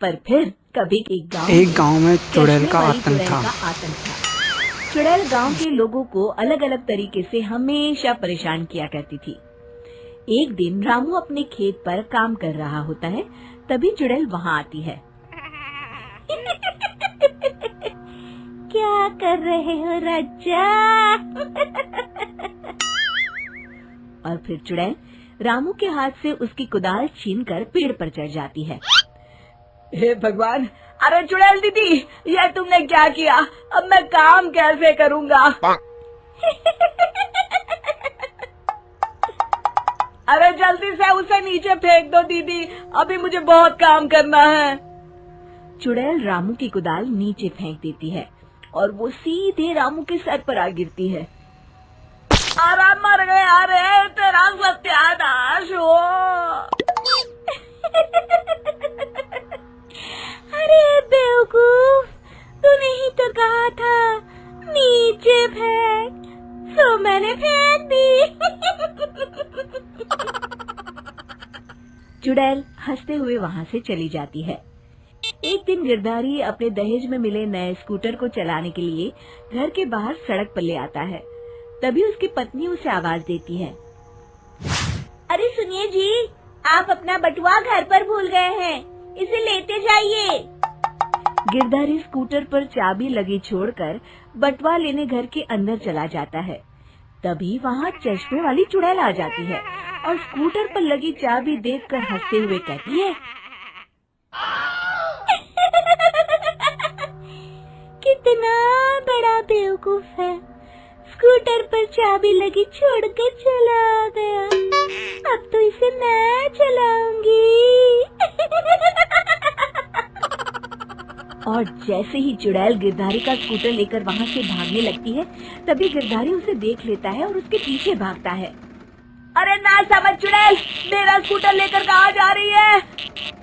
पर फिर कभी एक गांव में चुड़ैल का आतंक था। चुड़ैल गांव के लोगों को अलग अलग तरीके से हमेशा परेशान किया करती थी। एक दिन रामू अपने खेत पर काम कर रहा होता है, तभी चुड़ैल वहाँ आती है। क्या कर रहे हो राजा? और फिर चुड़ैल रामू के हाथ से उसकी कुदाल छीनकर पेड़ पर चढ़ जाती है। हे भगवान! अरे चुड़ैल दीदी, ये तुमने क्या किया? अब मैं काम कैसे करूँगा? अरे जल्दी से उसे नीचे फेंक दो दीदी, अभी मुझे बहुत काम करना है। चुड़ैल रामू की कुदाल नीचे फेंक देती है और वो सीधे रामू के सर पर आ गिरती है। अरे मर गया रे, तेरा सत्यानाश हो। अरे बेवकूफ, तूने ही तो कहा था नीचे फेंक, तो मैंने फेंक दी। चुड़ैल हंसते हुए वहाँ से चली जाती है। एक दिन गिरधारी अपने दहेज में मिले नए स्कूटर को चलाने के लिए घर के बाहर सड़क पर ले आता है। तभी उसकी पत्नी उसे आवाज देती है। अरे सुनिए जी, आप अपना बटुआ घर पर भूल गए हैं, इसे लेते जाइए। गिरधारी स्कूटर पर चाबी लगी छोड़कर बटुआ लेने घर के अंदर चला जाता है। तभी वहाँ चश्मे वाली चुड़ैल आ जाती है और स्कूटर पर लगी चाबी देखकर हंसते हुए कहती है। कितना बड़ा बेवकूफ है, स्कूटर पर चाबी लगी छोड़कर चला गया। अब तो इसे मैं चलाऊंगी। और जैसे ही चुड़ैल गिरधारी का स्कूटर लेकर वहाँ से भागने लगती है, तभी गिरधारी उसे देख लेता है और उसके पीछे भागता है। अरे ना समझ चुड़ैल, मेरा स्कूटर लेकर कहाँ जा रही है?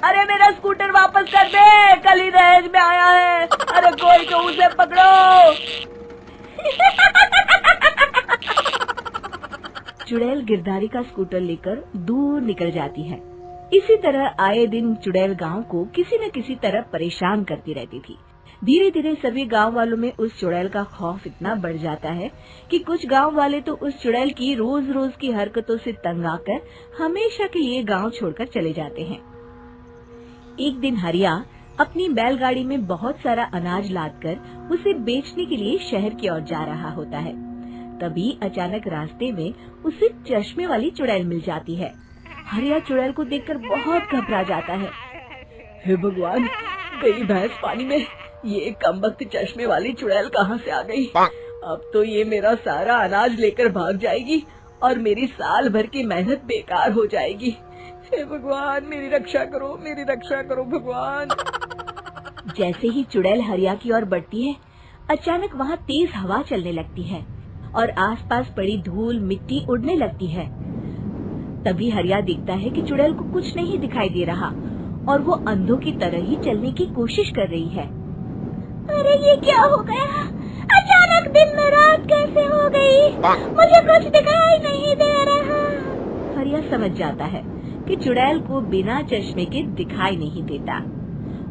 अरे मेरा स्कूटर वापस कर दे, कल ही दहेज में आया है। अरे कोई तो उसे पकड़ो। चुड़ैल गिरधारी का स्कूटर लेकर दूर निकल जाती है। इसी तरह आए दिन चुड़ैल गांव को किसी न किसी तरह परेशान करती रहती थी। धीरे धीरे सभी गांव वालों में उस चुड़ैल का खौफ इतना बढ़ जाता है कि कुछ गांव वाले तो उस चुड़ैल की रोज रोज की हरकतों से तंग आकर हमेशा के लिए गांव छोड़कर चले जाते हैं। एक दिन हरिया अपनी बैलगाड़ी में बहुत सारा अनाज लादकर उसे बेचने के लिए शहर की ओर जा रहा होता है। तभी अचानक रास्ते में उसे चश्मे वाली चुड़ैल मिल जाती है। हरिया चुड़ैल को देखकर बहुत घबरा जाता है। हे भगवान, गई भैंस पानी में, ये कमबख्त चश्मे वाली चुड़ैल कहाँ से आ गई? अब तो ये मेरा सारा अनाज लेकर भाग जाएगी और मेरी साल भर की मेहनत बेकार हो जाएगी। हे भगवान, मेरी रक्षा करो भगवान। जैसे ही चुड़ैल हरिया की ओर बढ़ती है, अचानक वहाँ तेज हवा चलने लगती है और आसपास पड़ी धूल मिट्टी उड़ने लगती है। तभी हरिया देखता है कि चुड़ैल को कुछ नहीं दिखाई दे रहा और वो अंधों की तरह ही चलने की कोशिश कर रही है। अरे ये क्या हो गया? अचानक दिन में रात कैसे हो गई? मुझे कुछ दिखाई नहीं दे रहा। हरिया समझ जाता है कि चुड़ैल को बिना चश्मे के दिखाई नहीं देता।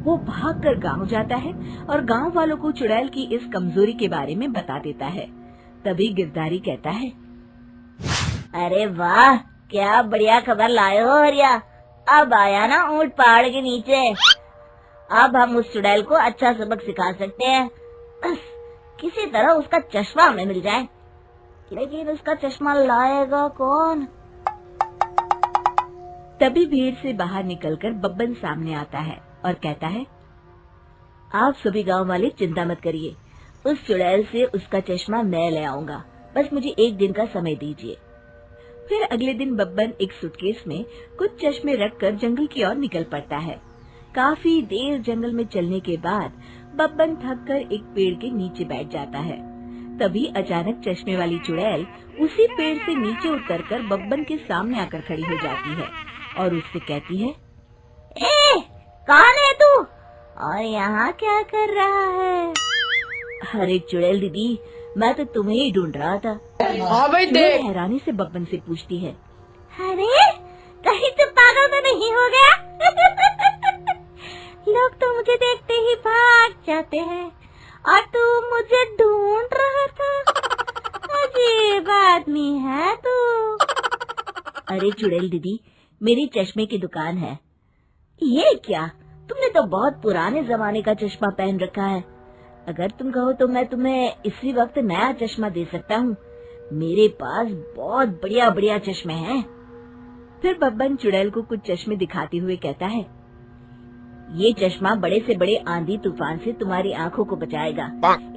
वो भागकर गांव जाता है और गांव वालों को चुड़ैल की इस कमजोरी के बारे में बता देता है। तभी गिरधारी कहता है। अरे वाह, क्या बढ़िया खबर लाए हो हरिया। अब आया ना ऊंट पहाड़ के नीचे। अब हम उस चुड़ैल को अच्छा सबक सिखा सकते हैं। बस किसी तरह उसका चश्मा हमें मिल जाए। लेकिन उसका चश्मा लाएगा कौन? तभी भीड़ से बाहर निकलकर बब्बन सामने आता है और कहता है। आप सभी गांव वाले चिंता मत करिए, उस चुड़ैल से उसका चश्मा मैं ले आऊंगा। बस मुझे एक दिन का समय दीजिए। फिर अगले दिन बब्बन एक सूटकेस में कुछ चश्मे रखकर जंगल की ओर निकल पड़ता है। काफी देर जंगल में चलने के बाद बब्बन थककर एक पेड़ के नीचे बैठ जाता है। तभी अचानक चश्मे वाली चुड़ैल उसी पेड़ से नीचे उतरकर बब्बन के सामने आकर खड़ी हो जाती है और उससे कहती है। ए, कौन है तू और यहाँ क्या कर रहा है? अरे चुड़ैल दीदी, मैं तो तुम्हें ही ढूंढ रहा था। हाँ भाई देख। हैरानी से बब्बन से पूछती है। अरे कहीं तो पागल तो नहीं हो गया? लोग तो जाते हैं और तू मुझे ढूंढ रहा था। अजीब आदमी है तू। अरे चुड़ैल दीदी, मेरी चश्मे की दुकान है। ये क्या, तुमने तो बहुत पुराने जमाने का चश्मा पहन रखा है। अगर तुम कहो तो मैं तुम्हें इसी वक्त नया चश्मा दे सकता हूँ। मेरे पास बहुत बढ़िया बढ़िया चश्मे हैं। फिर बब्बन चुड़ैल को कुछ चश्मे दिखाते हुए कहता है, ये चश्मा बड़े से बड़े आंधी तूफान से तुम्हारी आंखों को बचाएगा।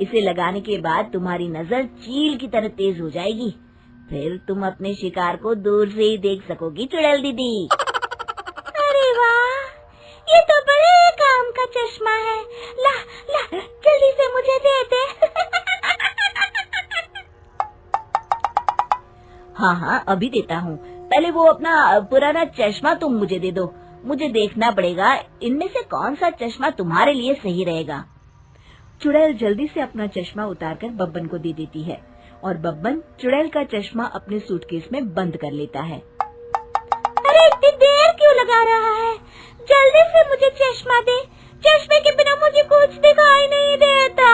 इसे लगाने के बाद तुम्हारी नजर चील की तरह तेज हो जाएगी। फिर तुम अपने शिकार को दूर से ही देख सकोगी चुड़ैल दीदी। अरे वाह, ये तो बड़े काम का चश्मा है। ला ला, जल्दी से मुझे दे दे। हाँ हाँ, अभी देता हूँ। पहले वो अपना पुराना चश्मा तुम मुझे दे दो। मुझे देखना पड़ेगा इनमें से कौन सा चश्मा तुम्हारे लिए सही रहेगा। चुड़ैल जल्दी से अपना चश्मा उतारकर बब्बन को दे देती है और बब्बन चुड़ैल का चश्मा अपने सूटकेस में बंद कर लेता है। अरे इतनी देर क्यों लगा रहा है? जल्दी से मुझे चश्मा दे। चश्मे के बिना मुझे कुछ दिखाई नहीं देता।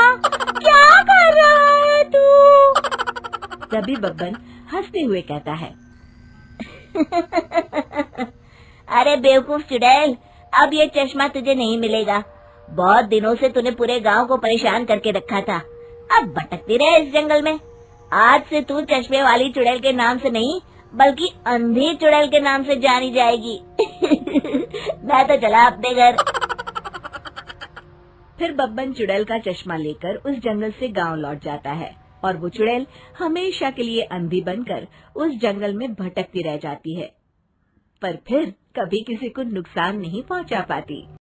क्या कर रहा है तू? तभी बब्बन हंसते हुए कहता है, अरे बेवकूफ चुड़ैल, अब ये चश्मा तुझे नहीं मिलेगा। बहुत दिनों से तूने पूरे गांव को परेशान करके रखा था। अब भटकती रहे इस जंगल में। आज से तू चश्मे वाली चुड़ैल के नाम से नहीं, बल्कि अंधी चुड़ैल के नाम से जानी जाएगी। मैं तो चला अपने घर। फिर बब्बन चुड़ैल का चश्मा लेकर उस जंगल से गांव लौट जाता है और वो चुड़ैल हमेशा के लिए अंधी बनकर उस जंगल में भटकती रह जाती है, पर फिर कभी किसी को नुकसान नहीं पहुंचा पाती।